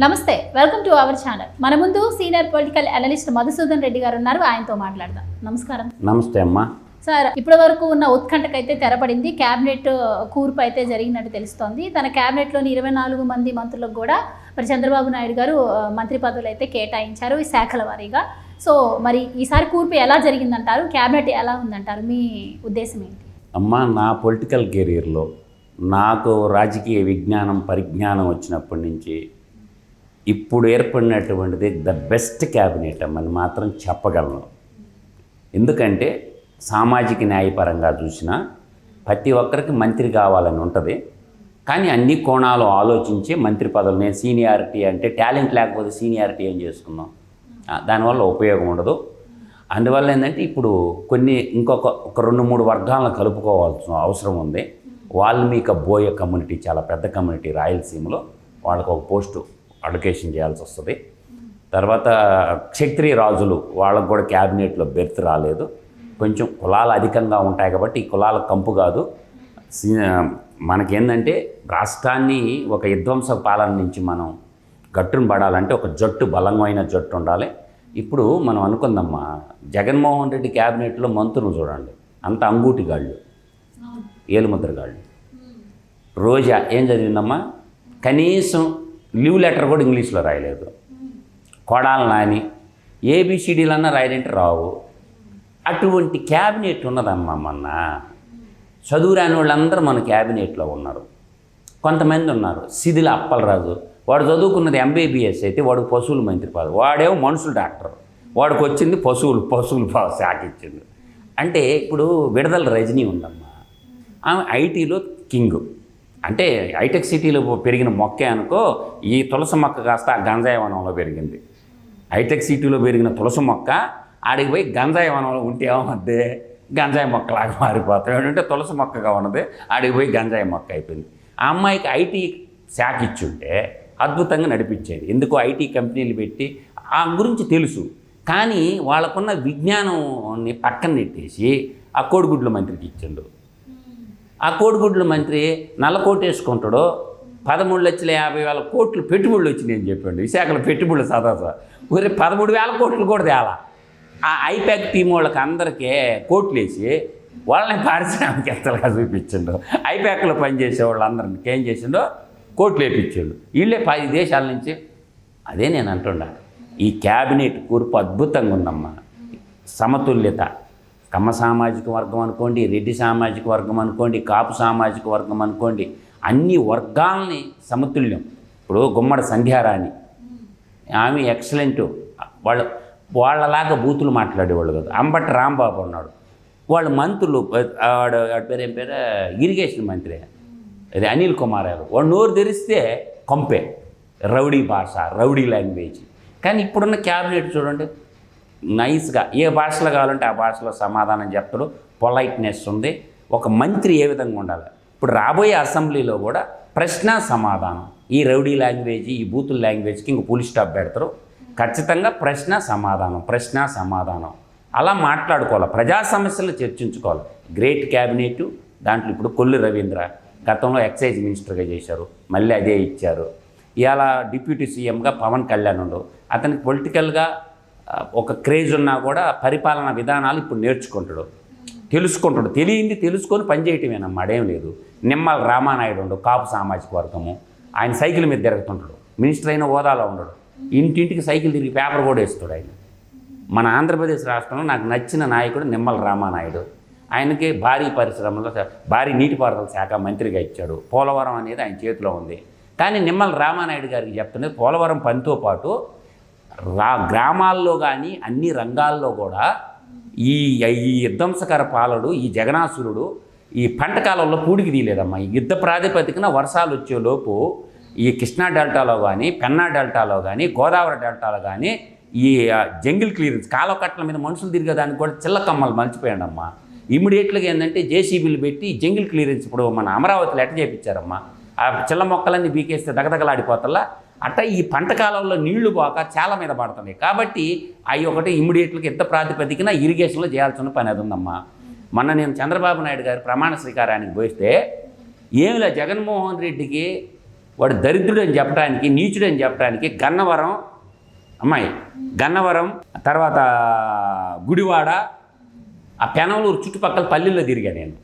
నమస్తే, welcome to our channel. మన ముందు senior political analyst Madhusudan Reddy గారు ఉన్నారు. ఆయనతో మాట్లాడదాం. నమస్కారం. నమస్తే అమ్మా. సార్, ఇప్పటి వరకు ఉన్న ఉత్కంఠకైతే తెరపడింది. క్యాబినెట్ కూర్పు అయితే జరిగినట్టు తెలుస్తోంది. తన క్యాబినెట్లోని 24 మంది మంత్రులకు కూడా మరి చంద్రబాబు నాయుడు గారు మంత్రి పదవులు అయితే కేటాయించారు ఈ శాఖల వారీగా. సో మరి ఈసారి కూర్పు ఎలా జరిగిందంటారు? క్యాబినెట్ ఎలా ఉందంటారు? మీ ఉద్దేశం ఏంటి? అమ్మా, నా పొలిటికల్ కెరీర్లో నాకు రాజకీయ విజ్ఞానం పరిజ్ఞానం వచ్చినప్పటి నుంచి ఇప్పుడు ఏర్పడినటువంటిది ద బెస్ట్ క్యాబినెట్ అమ్మని మాత్రం చెప్పగలను. ఎందుకంటే సామాజిక న్యాయపరంగా చూసినా ప్రతి ఒక్కరికి మంత్రి కావాలని ఉంటుంది, కానీ అన్ని కోణాలు ఆలోచించి మంత్రి పదవులు. నేను సీనియారిటీ అంటే టాలెంట్ లేకపోతే సీనియారిటీ ఏం చేసుకుందాం, దానివల్ల ఉపయోగం ఉండదు. అందువల్ల ఏంటంటే ఇప్పుడు ఇంకొక 2-3 వర్గాలను కలుపుకోవాల్సిన అవసరం ఉంది. వాల్మీకి బోయ కమ్యూనిటీ చాలా పెద్ద కమ్యూనిటీ రాయలసీమలో, వాళ్ళకు ఒక పోస్టు అలొకేషన్ చేయాల్సి వస్తుంది. తర్వాత క్షత్రియ రాజులు వాళ్ళకు కూడా క్యాబినెట్లో బెర్త్ రాలేదు. కొంచెం కులాలు అధికంగా ఉంటాయి కాబట్టి ఈ కులాల కంపు కాదు. మనకేంటంటే రాష్ట్రాన్ని ఒక విధ్వంస పాలన నుంచి మనం గట్టును పడాలంటే ఒక జట్టు, బలమైన జట్టు ఉండాలి. ఇప్పుడు మనం అనుకుందమ్మా, జగన్మోహన్ రెడ్డి క్యాబినెట్లో మంత్రులు చూడండి, అంత అంగూటిగాళ్ళు, ఏలుముద్రగాళ్ళు. రోజా ఏం చదివిందమ్మా? కనీసం లీవ్ లెటర్ కూడా ఇంగ్లీష్లో రాయలేదు. కొడాలి నాని ఏబిసిడీలన్నా రాయాలంటే రావు. అటువంటి క్యాబినెట్ ఉన్నదమ్మా. మొన్న చదువు రాని వాళ్ళందరూ మన క్యాబినెట్లో ఉన్నారు. కొంతమంది ఉన్నారు. సిదిల అప్పలరాజు, వాడు చదువుకున్నది ఎంబీబీఎస్ అయితే వాడు పశువుల మంత్రి పదవి, వాడేమో మనుషుల డాక్టర్, వాడికి వచ్చింది పశువుల శాఖ ఇచ్చింది. అంటే ఇప్పుడు విడుదల రజనీ ఉందమ్మా, ఆమె ఐటీలో కింగ్. అంటే హైటెక్ సిటీలో పెరిగిన మొక్కే అనుకో, ఈ తులసి మొక్క కాస్త ఆ గంజాయి వనంలో పెరిగింది. హైటెక్ సిటీలో పెరిగిన తులసి మొక్క ఆడికి పోయి గంజాయి వనంలో ఉంటే ఏమవుద్ది? గంజాయి మొక్కలాగా మారిపోతాయి. ఏంటంటే తులసి మొక్కగా ఉన్నది ఆడికి పోయి గంజాయి మొక్క అయిపోయింది. ఆ అమ్మాయికి ఐటీ శాఖ ఇచ్చుంటే అద్భుతంగా నడిపించేది. ఎందుకు ఐటీ కంపెనీలు పెట్టి ఆ గురించి తెలుసు, కానీ వాళ్ళకున్న విజ్ఞానాన్ని పక్కన నెట్టేసి ఆ కోడిగుడ్ల మంత్రికి ఇచ్చిండు. ఆ కోడిగుడ్ల మంత్రి నల్లకోట వేసుకుంటాడు. 13,50,000 కోట్లు పెట్టుబడులు వచ్చినాయని చెప్పండి. విశాఖలో పెట్టుబడులు సదాసా ఊరే 13,000 కోట్లు కూడా తేలా. ఆ ఐపాక్ టీం వాళ్ళకి అందరికీ కోట్లు వేసి వాళ్ళని పారిశ్రామికవేత్తలుగా చూపించిండు. ఐపాక్లో పనిచేసే వాళ్ళందరినీ ఏం చేసిండో కోట్లు వేయించాడు. వీళ్ళే 10 దేశాల నుంచి. అదే నేను అంటున్నా, ఈ క్యాబినెట్ కూర్పు అద్భుతంగా ఉందమ్మా. సమతుల్యత, కమ్మ సామాజిక వర్గం అనుకోండి, రెడ్డి సామాజిక వర్గం అనుకోండి, కాపు సామాజిక వర్గం అనుకోండి, అన్ని వర్గాలని సమతుల్యం. ఇప్పుడు గుమ్మడి సంధ్యారాణి, ఆమె ఎక్సలెంటు. వాళ్ళలాగా బూతులు మాట్లాడేవాళ్ళు కాదు. అంబటి రాంబాబు ఉన్నాడు, వాళ్ళు మంత్రులు. వాడు పేరు ఇరిగేషన్ మంత్రి అది అనిల్ కుమార్ యాదవ్. వాడు నోరు తెరిస్తే కంపే, రౌడీ భాష, రౌడీ లాంగ్వేజ్. కానీ ఇప్పుడున్న క్యాబినెట్ చూడండి, నైస్గా ఏ భాషలో కావాలంటే ఆ భాషలో సమాధానం చెప్తాడు. పొలైట్నెస్ ఉంది. ఒక మంత్రి ఏ విధంగా ఉండాలి. ఇప్పుడు రాబోయే అసెంబ్లీలో కూడా ప్రశ్న సమాధానం. ఈ రౌడీ లాంగ్వేజ్, ఈ బూతుల లాంగ్వేజ్కి ఇంక ఫుల్ స్టాప్ పెడతారు. ఖచ్చితంగా ప్రశ్న సమాధానం అలా మాట్లాడుకోవాలి. ప్రజా సమస్యలు చర్చించుకోవాలి. Great cabinet. దాంట్లో ఇప్పుడు కొల్లు రవీంద్ర గతంలో ఎక్సైజ్ మినిస్టర్గా చేశారు, మళ్ళీ అదే ఇచ్చారు. ఇవాళ డిప్యూటీ సీఎంగా పవన్ కళ్యాణ్ ఉండు. అతనికి పొలిటికల్గా ఒక క్రేజ్ ఉన్నా కూడా పరిపాలనా విధానాలు ఇప్పుడు నేర్చుకుంటాడు, తెలుసుకుంటాడు. తెలియంది తెలుసుకొని పనిచేయటమేనమ్మా, అడేం లేదు. నిమ్మల రామానాయుడు ఉండు, కాపు సామాజిక వర్గము. ఆయన సైకిల్ మీద తిరుగుతుంటాడు, మినిస్టర్ అయిన హోదాలో ఉండడు. ఇంటింటికి సైకిల్ తిరిగి పేపర్ కూడా వేస్తాడు ఆయన. మన ఆంధ్రప్రదేశ్ రాష్ట్రంలో నాకు నచ్చిన నాయకుడు నిమ్మల రామానాయుడు. ఆయనకి భారీ పరిశ్రమలో, భారీ నీటిపారుదల శాఖ మంత్రిగా ఇచ్చాడు. పోలవరం అనేది ఆయన చేతిలో ఉంది. కానీ నిమ్మల రామానాయుడు గారికి చెప్తున్నది, పోలవరం పనితో పాటు గ్రామాల్లో కానీ అన్ని రంగాల్లో కూడా ఈ విధ్వంసకర పాలడు, ఈ జగనాసురుడు ఈ పంట కాలంలో పూడికి తీయలేదమ్మా. ఈ యుద్ధ ప్రాతిపదికన వర్షాలు వచ్చేలోపు ఈ కృష్ణా డెల్టాలో కానీ, పెన్నా డెల్టాలో కానీ, గోదావరి డెల్టాలో కానీ ఈ జంగిల్ క్లియరెన్స్, కాలకట్టల మీద మనుషులు తిరిగేదానికి కూడా చిల్లకమ్మలు మలిచిపోయాడమ్మా. ఇమ్మీడియట్గా ఏంటంటే జేసీబీలు పెట్టి జంగిల్ క్లియరెన్స్ ఇప్పుడు మన అమరావతిలో ఎట్ట చేయించారమ్మా. ఆ చిల్ల మొక్కలన్నీ బీకేస్తే దగదగలాడిపోతల్లా. అట్లా ఈ పంట కాలంలో నీళ్లు పోక చాలా మీద పడుతున్నాయి. కాబట్టి అవి ఒకటి ఇమ్మీడియట్గా యుద్ధ ప్రాతిపదికన ఇరిగేషన్లో చేయాల్సిన పని అది ఉందమ్మా. మొన్న నేను చంద్రబాబు నాయుడు గారి ప్రమాణ స్వీకారానికి పోయిస్తే ఏమిలా జగన్మోహన్ రెడ్డికి వాడు దరిద్రుడు అని చెప్పడానికి, నీచుడు అని చెప్పడానికి గన్నవరం అమ్మాయి, గన్నవరం తర్వాత గుడివాడ, ఆ పెనమలూరు చుట్టుపక్కల పల్లెల్లో తిరిగా నేను.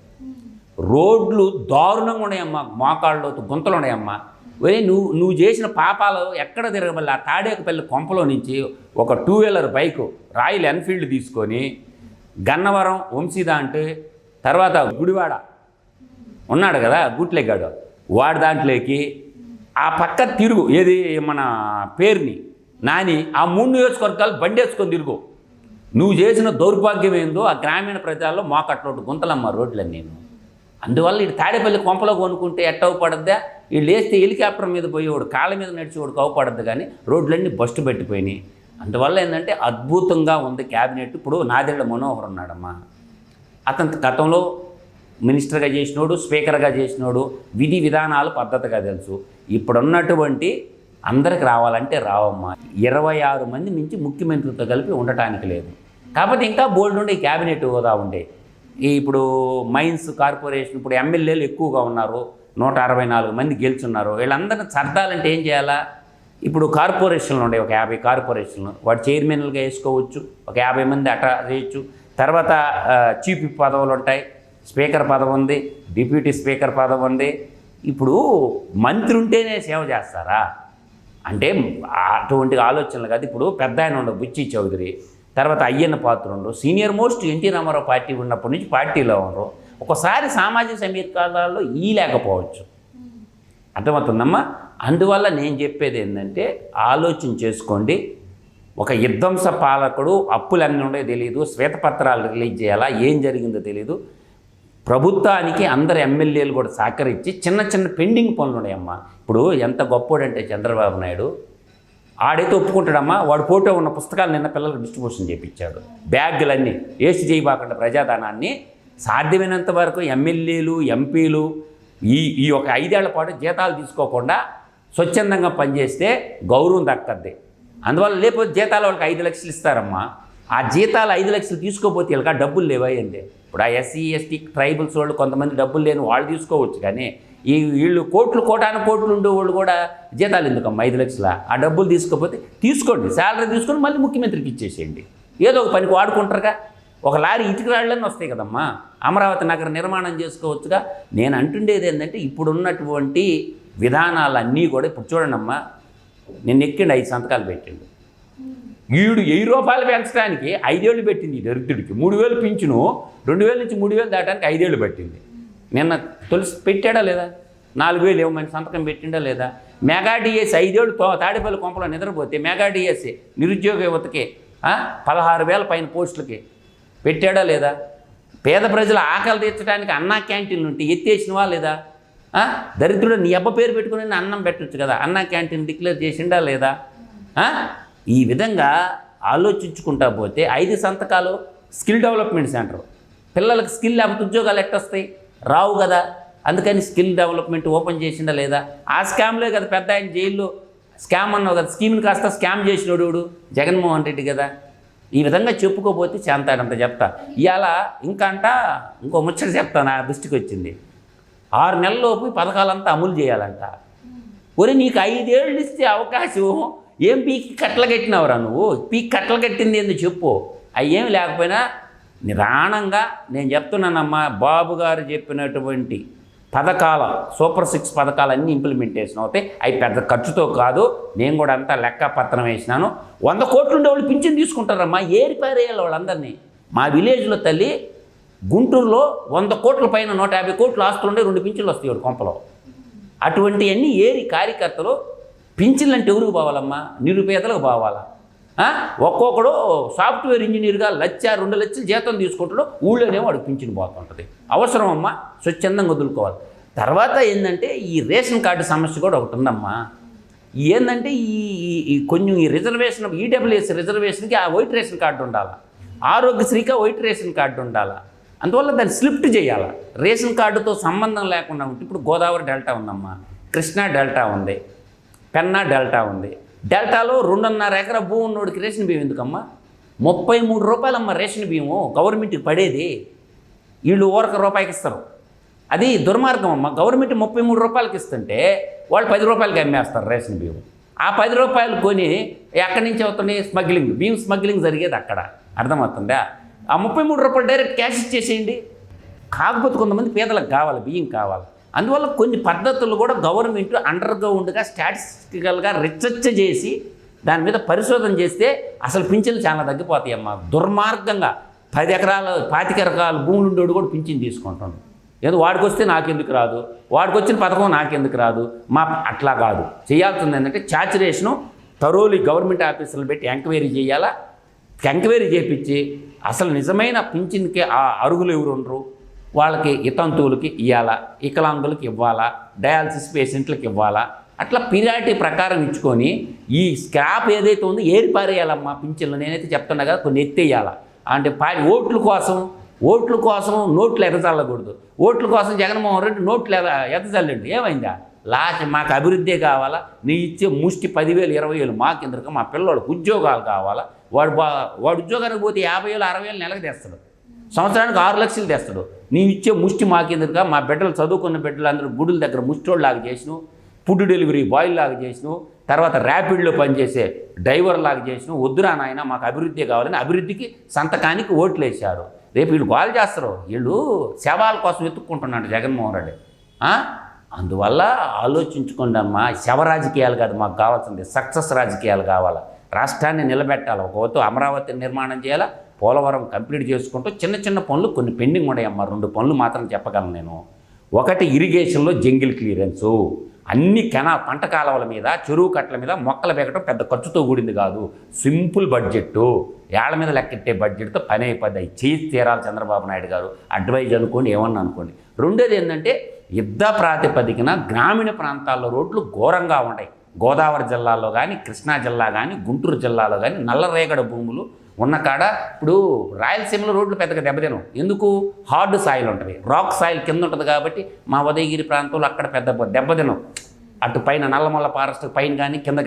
రోడ్లు దారుణంగా ఉన్నాయమ్మా, మోకాళ్ళు గుంతలు ఉన్నాయమ్మా. ఒరే నువ్వు చేసిన పాపాలు ఎక్కడ తిరగబల్లి ఆ తాడేకపల్లి కొంపలో నుంచి ఒక 2 వీలర్ బైకు రాయల్ ఎన్ఫీల్డ్ తీసుకొని గన్నవరం వంశీదా అంటే, తర్వాత గుడివాడ ఉన్నాడు కదా గుట్లెగ్గాడు, వాడి దాంట్లోకి ఆ పక్క తిరుగు ఏది మన పేరుని నాని, ఆ 3 నియోజకవర్గాలు బండేసుకొని తిరుగు. నువ్వు చేసిన దౌర్భాగ్యం ఏందో ఆ గ్రామీణ ప్రజల్లో మోకట్లోటు గుంతలమ్మ రోడ్లని. నేను అందువల్ల ఇటు తాడేపల్లి కొంపలో కొనుక్కుంటే ఎట్ట అవపడద్దా, వీళ్ళు వేస్తే హెలికాప్టర్ మీద పోయేవాడు కాళ్ళ మీద నడిచేవాడు అవపడద్దు, కానీ రోడ్లన్నీ బస్టు పెట్టిపోయినాయి. అందువల్ల ఏంటంటే అద్భుతంగా ఉంది క్యాబినెట్. ఇప్పుడు నాదెళ్ల మనోహర్ ఉన్నాడమ్మా, అతను గతంలో మినిస్టర్గా చేసినోడు, స్పీకర్గా చేసినోడు, విధి విధానాలు పద్ధతిగా తెలుసు. ఇప్పుడున్నటువంటి అందరికి రావాలంటే రావమ్మా. 26 మంది నుంచి ముఖ్యమంత్రితో కలిపి ఉండటానికి లేదు. కాకపోతే ఇంకా బోల్డ్ ఉండే క్యాబినెట్ హోదా ఉండే. ఇప్పుడు మైన్స్ కార్పొరేషన్ ఇప్పుడు ఎమ్మెల్యేలు ఎక్కువగా ఉన్నారు, 164 మంది గెలుచున్నారు. వీళ్ళందరినీ సర్దాలంటే ఏం చేయాలా? ఇప్పుడు కార్పొరేషన్లు ఉండే ఒక 50 కార్పొరేషన్లు, వాడు చైర్మన్లుగా వేసుకోవచ్చు, ఒక 50 మంది అట్లా చేయొచ్చు. తర్వాత చీఫ్ పదవులు ఉంటాయి, స్పీకర్ పదవి ఉంది, డిప్యూటీ స్పీకర్ పదవి ఉంది. ఇప్పుడు మంత్రి ఉంటేనే సేవ చేస్తారా అంటే అటువంటి ఆలోచనలు కాదు. ఇప్పుడు పెద్ద ఆయన ఉండవు బుచ్చి చౌదరి, తర్వాత Ayyanna Patrudu, senior most NT Rama Rao party ఉన్నప్పటి నుంచి పార్టీలో ఉన్నారు. ఒకసారి సామాజిక సమీకరణాల్లో ఈ లేకపోవచ్చు, అర్థమవుతుందమ్మా. అందువల్ల నేను చెప్పేది ఏంటంటే ఆలోచన చేసుకోండి. ఒక విధ్వంస పాలకుడు, అప్పులన్నీ ఉండే తెలియదు, శ్వేతపత్రాలు రిలీజ్ చేయాలా, ఏం జరిగిందో తెలియదు. ప్రభుత్వానికి అందరు ఎమ్మెల్యేలు కూడా సహకరించి చిన్న చిన్న పెండింగ్ పనులు ఉన్నాయమ్మా. ఇప్పుడు ఎంత గొప్పోడంటే చంద్రబాబు నాయుడు ఆడైతే ఒప్పుకుంటాడమ్మా, వాడు ఫోటో ఉన్న పుస్తకాలు నిన్న పిల్లలకు డిస్ట్రిబ్యూషన్ చేయించాడు. బ్యాగులన్నీ వేస్ట్ చేయబాకుండా ప్రజాధనాన్ని సాధ్యమైనంత వరకు ఎమ్మెల్యేలు, ఎంపీలు ఈ ఒక 5 ఏళ్ల పాటు జీతాలు తీసుకోకుండా స్వచ్ఛందంగా పనిచేస్తే గౌరవం దక్కద్ది. అందువల్ల లేకపోతే జీతాలు వాళ్ళకి 5 లక్షలు ఇస్తారమ్మా. ఆ జీతాలు 5 లక్షలు తీసుకోపోతే వీళ్ళకి డబ్బులు లేవాయండి. ఇప్పుడు ఆ ఎస్సీ ఎస్టీ ట్రైబల్స్ వాళ్ళు కొంతమంది డబ్బులు లేని వాళ్ళు తీసుకోవచ్చు, కానీ వీళ్ళు కోటాను కోట్లు ఉండేవాళ్ళు కూడా జీతాలు ఎందుకమ్మా 5 లక్షల? ఆ డబ్బులు తీసుకోకపోతే తీసుకోండి, శాలరీ తీసుకొని మళ్ళీ ముఖ్యమంత్రికి ఇచ్చేసేయండి, ఏదో ఒక పనికి వాడుకుంటారుగా. ఒక లారీ ఇటుక రాళ్ళన్నీ వస్తాయి కదమ్మా, అమరావతి నగర నిర్మాణం చేసుకోవచ్చుగా. నేను అంటుండేది ఏంటంటే ఇప్పుడున్నటువంటి విధానాలన్నీ కూడా ఇప్పుడు చూడండమ్మా, నిన్న ఎక్కిండు 5 సంతకాలు పెట్టిండు. వీడు 1000 రూపాయలు పెంచడానికి 5 ఏళ్ళు పెట్టింది ఈ దరిద్రుడికి. 3000 పింఛను 2000 నుంచి 3000 దాటానికి 5 ఏళ్ళు పట్టింది. నిన్న తులసి పెట్టాడా లేదా? 4000 ఇవ్వమని సంతకం పెట్టిండా లేదా? మెగా డిఎస్సి 5 ఏళ్ళు తాడేపల్లి కొంపలో నిద్రపోతే మెగా డిఎస్సి నిరుద్యోగ యువతకి 16,000 పైన పోస్టులకి పెట్టాడా లేదా? పేద ప్రజల ఆకలి తీర్చడానికి అన్నా క్యాంటీన్లు ఉంటే ఎత్తేసినవా లేదా? దరిద్రుడు నీ అబ్బ పేరు పెట్టుకుని అన్నం పెట్టచ్చు కదా, అన్నా క్యాంటీన్ డిక్లేర్ చేసిండా లేదా? ఈ విధంగా ఆలోచించుకుంటా పోతే 5 సంతకాలు స్కిల్ డెవలప్మెంట్ సెంటర్, పిల్లలకు స్కిల్ లేకపోతే ఉద్యోగాలు ఎట్టొస్తాయి? రావు కదా. అందుకని స్కిల్ డెవలప్మెంట్ ఓపెన్ చేసిండా లేదా? ఆ స్కామ్లే కదా పెద్ద ఆయన జైల్లో స్కామ్ అన్నావు కదా, స్కీమ్ని కాస్త స్కామ్ చేసినోడు జగన్మోహన్ రెడ్డి కదా. ఈ విధంగా చెప్పుకోపోతే చేంతాడంత చెప్తా. ఇవాళ ఇంకో ముచ్చట చెప్తా, నా దృష్టికి వచ్చింది. 6 నెలల్లోపు పథకాలంతా అమలు చేయాలంట. ఒరే నీకు 5 ఏళ్ళు ఇస్తే అవకాశం, ఏం పీకి కట్టలు కట్టినవరా నువ్వు? పీకి కట్టలు కట్టింది ఏందో చెప్పు. అవి ఏమి లేకపోయినా నిదానంగా నేను చెప్తున్నానమ్మా, బాబు గారు చెప్పినటువంటి పథకాల సూపర్ 6 పథకాలన్నీ ఇంప్లిమెంటేషన్ అవుతాయి. అవి పెద్ద ఖర్చుతో కాదు, నేను కూడా అంతా లెక్కపత్రం వేసినాను. 100 కోట్లు ఉండే వాళ్ళు పింఛన్ తీసుకుంటారమ్మా, ఏరిపారేయాలి వాళ్ళందరినీ. మా విలేజ్లో తల్లి గుంటూరులో 100 కోట్ల పైన 150 కోట్లు ఆస్తులు ఉండే 2 పింఛన్లు వస్తాయి వాడు కొంపలో. అటువంటివన్నీ ఏరి కార్యకర్తలు పింఛన్లు అంటే ఎవరికి పోవాలమ్మా? నిరుపేదలకు పోవాలా? ఒక్కొక్కడు సాఫ్ట్వేర్ ఇంజనీర్గా 1,00,000 2 లక్షలు జీతం తీసుకుంటాడు, ఊళ్ళోనే వాడు పింఛన్ పోతుంటుంది. అవసరం అమ్మా, స్వచ్ఛందంగా వదులుకోవాలి. తర్వాత ఏంటంటే ఈ రేషన్ కార్డు సమస్య కూడా ఒకటి ఉందమ్మా. ఏంటంటే ఈ కొంచెం ఈ రిజర్వేషన్, ఈడబ్ల్యూఎస్ రిజర్వేషన్కి ఆ వైట్ రేషన్ కార్డు ఉండాలి, ఆరోగ్యశ్రీకి వైట్ రేషన్ కార్డు ఉండాలి. అందువల్ల దాన్ని స్లిప్ట్ చేయాలి. రేషన్ కార్డుతో సంబంధం లేకుండా ఉంటే ఇప్పుడు గోదావరి డెల్టా ఉందమ్మా, కృష్ణా డెల్టా ఉంది, పెన్నా డెల్టా ఉంది. డెల్టాలో 2.5 ఎకరా భూమి ఉన్నోడికి రేషన్ బియ్యం ఎందుకమ్మా? 33 రూపాయలమ్మ రేషన్ బియ్యము గవర్నమెంట్కి పడేది. వీళ్ళు ₹1 రూపాయికి ఇస్తారు. అది దుర్మార్గం అమ్మ. గవర్నమెంట్ 33 రూపాయలకి ఇస్తుంటే వాళ్ళు 10 రూపాయలకి అమ్మేస్తారు రేషన్ బియ్యం. ఆ 10 రూపాయలు కొని ఎక్కడి నుంచి అవుతుంది? స్మగ్లింగ్, బియ్యం స్మగ్లింగ్ జరిగేది అక్కడ. అర్థమవుతుందా? ఆ 33 రూపాయలు డైరెక్ట్ క్యాష్ ఇచ్చేసేయండి. కాకపోతే కొంతమంది పేదలకు కావాలి, బియ్యం కావాలి. అందువల్ల కొన్ని పద్ధతులు కూడా గవర్నమెంట్ అండర్గ్రౌండ్గా స్టాటిస్టికల్గా రీసెర్చ్ చేసి దాని మీద పరిశోధన చేస్తే అసలు పింఛన్లు చాలా తగ్గిపోతాయి అమ్మ. దుర్మార్గంగా 10 ఎకరాలు 25 ఎకరాలు భూములు ఉండేవాడు కూడా పింఛన్ తీసుకుంటాను. ఏదో వాడికి వస్తే నాకెందుకు రాదు, వాడికి వచ్చిన పథకం నాకెందుకు రాదు, అట్లా కాదు. చేయాల్సింది ఏంటంటే సాచురేషను తరోలి గవర్నమెంట్ ఆఫీసులు పెట్టి ఎంక్వైరీ చేయాలా. ఎంక్వైరీ చేయించి అసలు నిజమైన పింఛన్కి ఆ అర్హులు ఎవరు ఉండరు, వాళ్ళకి ఇతంతువులకి ఇవ్వాలా, వికలాంగులకి ఇవ్వాలా, డయాలసిస్ పేషెంట్లకు ఇవ్వాలా, అట్లా పీరియాడిటీ ప్రకారం ఇచ్చుకొని ఈ స్క్రాప్ ఏదైతే ఉందో ఏరి పారేయాలమ్మా పింఛన్లు. నేనైతే చెప్తున్నా కదా, కొన్ని ఎత్తేయాలా. అంటే ఓట్ల కోసం నోట్లు ఎదజల్లకూడదు. ఓట్ల కోసం జగన్మోహన్ రెడ్డి నోట్లు ఎదజల్లండి. ఏమైందా? మాకు అభివృద్ధే కావాలా, నీ ఇచ్చే ముష్టి 10,000 20,000 మాకెందుకు, మా పిల్లవాడికి ఉద్యోగాలు కావాలా. వాడు ఉద్యోగానికి పోతే 50,000 60,000 నెలకు తెస్తాడు, సంవత్సరానికి 6 లక్షలు తెస్తాడు. నీ ఇచ్చే ముష్టి మాకెందుకుగా, మా బిడ్డలు చదువుకున్న బిడ్డలు అందరూ గుడుల దగ్గర ముష్టోళ్ళలాగా చేసినావు, ఫుడ్ డెలివరీ బాయ్ లాగా చేసినావు, తర్వాత ర్యాపిడ్లో పనిచేసే డ్రైవర్ లాగా చేసినావు. వద్దురా నాయన, మాకు అభివృద్ధి కావాలని అభివృద్ధికి సంతకానికి ఓట్లు వేశారు. రేపు వీళ్ళు గోల్ చేస్తారు, వీళ్ళు శవాల కోసం ఎత్తుక్కుంటున్నాడు జగన్మోహన్ రెడ్డి. అందువల్ల ఆలోచించుకోండి అమ్మా. శవ రాజకీయాలు కాదు మాకు కావాల్సింది, సక్సెస్ రాజకీయాలు కావాలా. రాష్ట్రాన్ని నిలబెట్టాలి. ఒకవైపు అమరావతి నిర్మాణం చేయాలా, పోలవరం కంప్లీట్ చేసుకుంటూ చిన్న చిన్న పనులు కొన్ని పెండింగ్ ఉన్నాయమ్మా. 2 పనులు మాత్రం చెప్పగలను నేను. ఒకటి ఇరిగేషన్లో జంగిల్ క్లియరెన్సు. అన్ని పంట కాలువల మీద, చెరువు కట్టల మీద మొక్కలు పెరగడం పెద్ద ఖర్చుతో కూడింది కాదు, సింపుల్ బడ్జెట్టు, ఏళ్ల మీద లెక్కెట్టే బడ్జెట్తో పని అయిపోద్ది. చేసి తీరాలి చంద్రబాబు నాయుడు గారు. అడ్వైజ్ అనుకోండి, ఏమన్నా అనుకోండి. రెండోది ఏంటంటే యుద్ధ ప్రాతిపదికన గ్రామీణ ప్రాంతాల్లో రోడ్లు ఘోరంగా ఉంటాయి. గోదావరి జిల్లాలో కానీ, కృష్ణా జిల్లా కానీ, గుంటూరు జిల్లాలో కానీ నల్లరేగడి భూములు ఉన్న కాడ ఇప్పుడు రాయలసీమలో రోడ్లు పెద్దగా దెబ్బతినం. ఎందుకు? హార్డ్ సాయిల్ ఉంటుంది, రాక్ సాయిల్ కింద ఉంటుంది కాబట్టి. మా ఉదయగిరి ప్రాంతంలో అక్కడ పెద్ద దెబ్బతినం. అటు పైన నల్లమల్ల ఫారెస్ట్ పైన కానీ కింద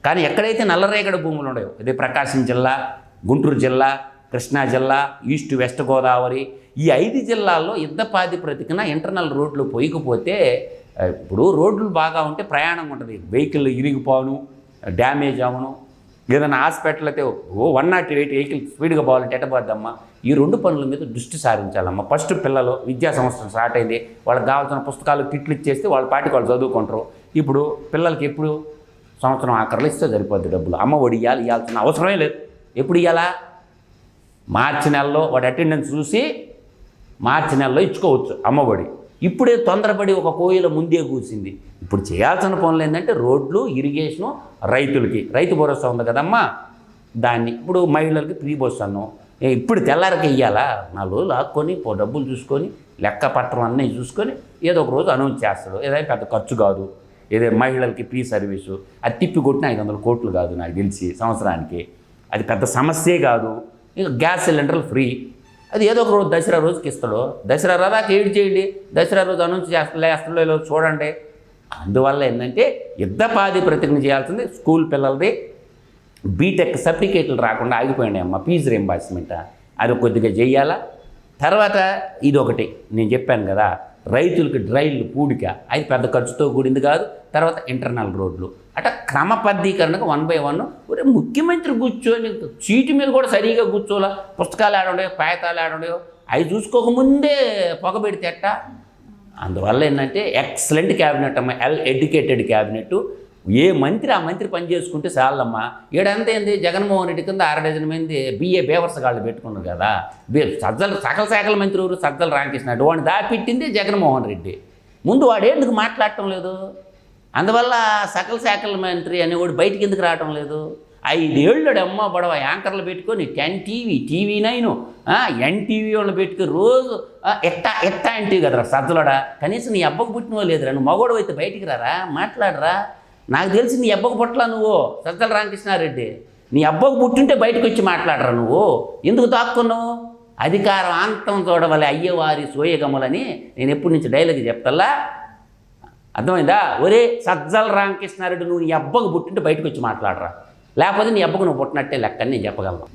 కానీ ఎక్కడైతే నల్లరేగడి భూములు ఉన్నాయో, ఇది ప్రకాశం జిల్లా, గుంటూరు జిల్లా, కృష్ణా జిల్లా, ఈస్ట్ వెస్ట్ గోదావరి, ఈ 5 జిల్లాల్లో యుద్ధ ప్రాతిపదికన ఇంటర్నల్ రోడ్లు పోయకపోతే, ఇప్పుడు రోడ్లు బాగా ఉంటే ప్రయాణం ఉంటుంది, వెహికల్ ఇరిగిపోను, డ్యామేజ్ అవను. ఏదైనా హాస్పిటల్ అయితే 108 వెహికల్ స్పీడ్గా పోవాలంటే ఎట్టబోద్దమ్మా. ఈ 2 పనుల మీద దృష్టి సారించాలమ్మా. ఫస్ట్ పిల్లలు విద్యా సంవత్సరం స్టార్ట్ అయింది, వాళ్ళకి కావాల్సిన పుస్తకాలు కిట్లు ఇచ్చేస్తే వాళ్ళ పాటికి వాళ్ళు చదువుకుంటారు. ఇప్పుడు పిల్లలకి ఎప్పుడు సంవత్సరం ఆఖరిలో ఇస్తే సరిపోద్ది డబ్బులు. అమ్మ ఒడి ఇవ్వాల్సిన అవసరమే లేదు. ఎప్పుడు ఇవ్వాలా? మార్చి నెలలో వాడి అటెండెన్స్ చూసి మార్చి నెలలో ఇచ్చుకోవచ్చు అమ్మ ఒడి. ఇప్పుడే తొందరపడి ఒక కోయిల ముందే కూర్చింది. ఇప్పుడు చేయాల్సిన పనులు ఏంటంటే రోడ్లు, ఇరిగేషను, రైతులకి రైతు భరోసా ఉంది కదమ్మా, దాన్ని ఇప్పుడు మహిళలకి ఫ్రీ బస్ అన్నాం. ఇప్పుడు తెల్లారికి ఇవ్వాలా? 4 రోజులు ఆక్కొని డబ్బులు చూసుకొని లెక్క పత్రం అన్నీ చూసుకొని ఏదో ఒక రోజు అనౌన్స్ చేస్తాడు. ఏదైనా పెద్ద ఖర్చు కాదు. ఏదో మహిళలకి ఫ్రీ సర్వీసు, అది తిప్పి కొట్టిన 500 కోట్లు కాదు నాకు తెలిసి సంవత్సరానికి. అది పెద్ద సమస్యే కాదు. ఇంకా గ్యాస్ సిలిండర్లు ఫ్రీ, అది ఏదో ఒక రోజు దసరా రోజుకి ఇస్తాడు. దసరా రాదాకా ఏడు చేయండి, దసరా రోజు అనౌన్స్ చేస్తాడో లేదో చూడండి. అందువల్ల ఏంటంటే యుద్ధ ప్రాతిపదికన చేయాల్సింది స్కూల్ పిల్లలది. బీటెక్ సర్టిఫికేట్లు రాకుండా ఆగిపోయాయి అమ్మ, ఫీజు రీంబర్స్మెంట్ అది కొద్దిగా చెయ్యాలా. తర్వాత ఇది ఒకటి నేను చెప్పాను కదా, రైతులకి డ్రైన్లు పూడిక, అది పెద్ద ఖర్చుతో కూడింది కాదు. తర్వాత ఇంటర్నల్ రోడ్లు, అట్లా క్రమబద్ధీకరణకు 1 by 1. ముఖ్యమంత్రి కూర్చొని సీటు మీద కూడా సరిగా కూర్చోలా, పుస్తకాలు ఆడుండేవో, కాగితాలు ఆడుండేవో, అవి చూసుకోకముందే పొగబెడితే ఎట్టా. అందువల్ల ఏంటంటే ఎక్సలెంట్ క్యాబినెట్ అమ్మ, ఎడ్యుకేటెడ్ క్యాబినెట్. ఏ మంత్రి ఆ మంత్రి పని చేసుకుంటే చాలమ్మా. ఏడంతా ఏంది, జగన్మోహన్ రెడ్డి కింద 6 డజన్ మంది BA బేవర్స్ గాళ్ళు పెట్టుకున్నారు కదా. సకల శాఖల మంత్రి ఎవరు? సజ్జల రామకృష్ణ. వాడిని దాపెట్టింది జగన్మోహన్ రెడ్డి. ముందు వాడు ఎందుకు మాట్లాడటం లేదు? అందువల్ల సకల శాఖల మంత్రి అనేవాడు బయటికి ఎందుకు రావటం లేదు? 5 ఏళ్ళు అమ్మ బడవ యాంకర్లు పెట్టుకొని 10 TV, TV9, NTV వాళ్ళు పెట్టుకుని రోజు ఎట్టా అంటివి కదరా సజ్జలోడా. కనీసం నీ అబ్బకు పుట్టినవో లేదురా, నువ్వు మగోడు అయితే బయటికి రారా, మాట్లాడరా. నాకు తెలిసి నీ అబ్బకు పుట్టలా నువ్వు సజ్జల రామకృష్ణారెడ్డి. నీ అబ్బకు పుట్టింటే బయటకు వచ్చి మాట్లాడరా. నువ్వు ఎందుకు దాక్కున్నావు? అధికారం అంతం చూడవలే అయ్యవారి సోయగములని నేను ఎప్పటి నుంచి డైలాగ్ చెప్తల్లా. అర్థమైందా? ఒరే సజ్జల రామకృష్ణారెడ్డి, నువ్వు నీ అబ్బకు పుట్టింటే బయటకు వచ్చి మాట్లాడరా, లేకపోతే నీ అబ్బకు నువ్వు పుట్టినట్టే లెక్కని నేను చెప్పగలను.